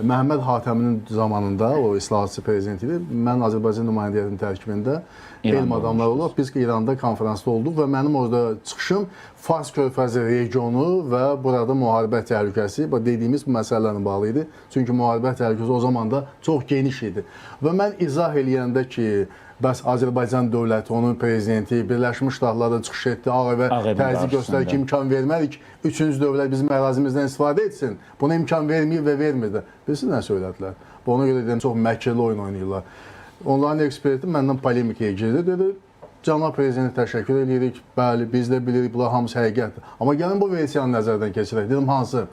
Məhəmməd Hatəminin zamanında, o islahatçı prezident idi, mən Azərbaycan nümayəndələrinin tərkibində elm adamları olub, biz İranda konferansda olduq və mənim orada çıxışım Fars körfəzi regionu və burada müharibə təhlükəsi, dediyimiz bu məsələlərlə bağlı idi. Çünki müharibə təhlükəsi o zaman da çox geniş idi. Və mən izah eləyəndə ki, bəs Azərbaycan dövləti, onun prezidenti Birləşmiş Ştatlarda çıxış etdi, Ağ Evə təzyiq göstərir ki, imkan vermərik, üçüncü dövlət bizim ərazimizdən istifadə etsin. Buna imkan vermir və vermir də. Bilirsiniz nə söylədilər? Ona görə deyəm, çox məhkəli oyun oynayırlar. Onların eksperti məndən polemikaya girdi, dedi, cənab prezidentə təşəkkür edirik, bəli, biz də bilirik, bunlar hamısı həqiqətdir. Amma gəlin bu versiyanı nəzərdən keçirək. Dedim, hansı?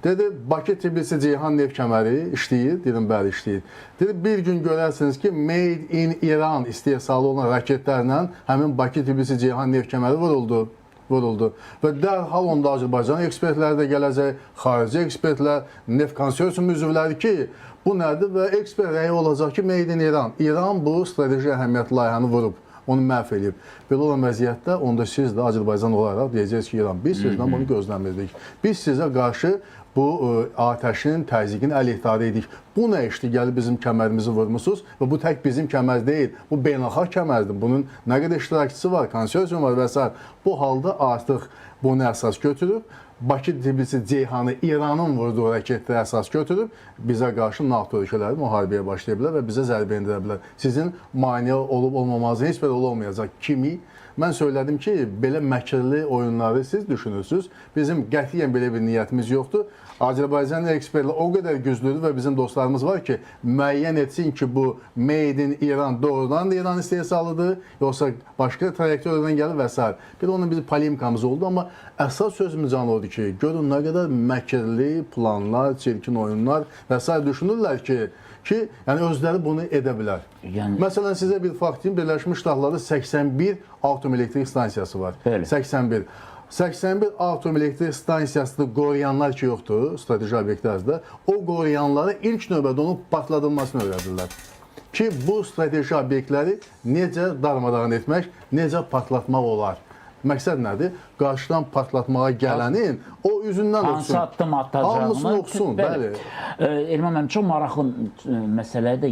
Dedi, Bakı-Tbilisi-Ceyhan neft kəməri işləyir, dedim, bəli, işləyir. Dedi, bir gün görərsiniz ki, Made in Iran istehsalı olan raketlərlə həmin Bakı-Tbilisi-Ceyhan neft kəməri vuruldu. Və dərhal onda Azərbaycan ekspertləri də gələcək, xarici ekspertlər, neft konsorsium üzvləri ki, bu nədir və ekspert rəyi olacaq ki, Made in Iran. İran bu strateji əhəmiyyətli layihəni vurub, onu məhv edib. Belə olan vəziyyətdə onda siz də Azərbaycan olaraq deyəcəksiniz ki, İran, biz sizdən bunu gözləmirdik. Biz sizə qarşı bu atəşin, təzyiqin əleyhtarı edik. Bu nə işdir? Gəlib bizim kəmərimizi vurmusunuz və bu tək bizim kəmər deyil. Bu beynəlxalq kəmərdir. Bunun nə qədər iştirakçısı var, konsorsium var və s. Bu halda artıq bunu əsas götürüb, Bakı-Tbilisi-Ceyhanı İranın vurduğu raketləri əsas götürüb, bizə qarşı NATO ölkələri müharibəyə başlaya bilər və bizə zərbə endirə bilər. Sizin maneə olub-olmamanızın heç bir olmayacaq. Kimi? Mən söylədim ki, belə məkirli oyunları siz düşünürsünüz. Bizim qətiyyən belə bir niyyətimiz yoxdur. Azərbaycan ekspertlər o qədər güclüdür və bizim dostlarımız var ki, müəyyən etsin ki, bu Made in Iran doğrudan da İran istehsalıdır, yoxsa başqa trayektoriyadan gəlir və s. Bir onun bizim polemikamız oldu, amma əsas sözümüz odur ki, görün nə qədər məkirli planlar, çirkin oyunlar və s. düşünürlər ki, yəni özləri bunu edə bilər. Məsələn, sizə bir fakt deyim, Birləşmiş Ştatlarda 81 atom elektrik stansiyası var. 81. 81 atom elektrik stansiyasını qoruyanlar ki, yoxdur, strateji obyektlərdə, o qoruyanları ilk növbədə onun partladılmasını öyrədirlər. Ki, bu strateji obyektləri necə darmadağın etmək, necə partlatmaq olar. Məqsəd nədir? Qarşıdan partlatmağa gələnin o üzündən oxusun. Hansı addım atacağını. Hamısını oxusun, bəli. Elman mənim çox maraqlı məsələdir.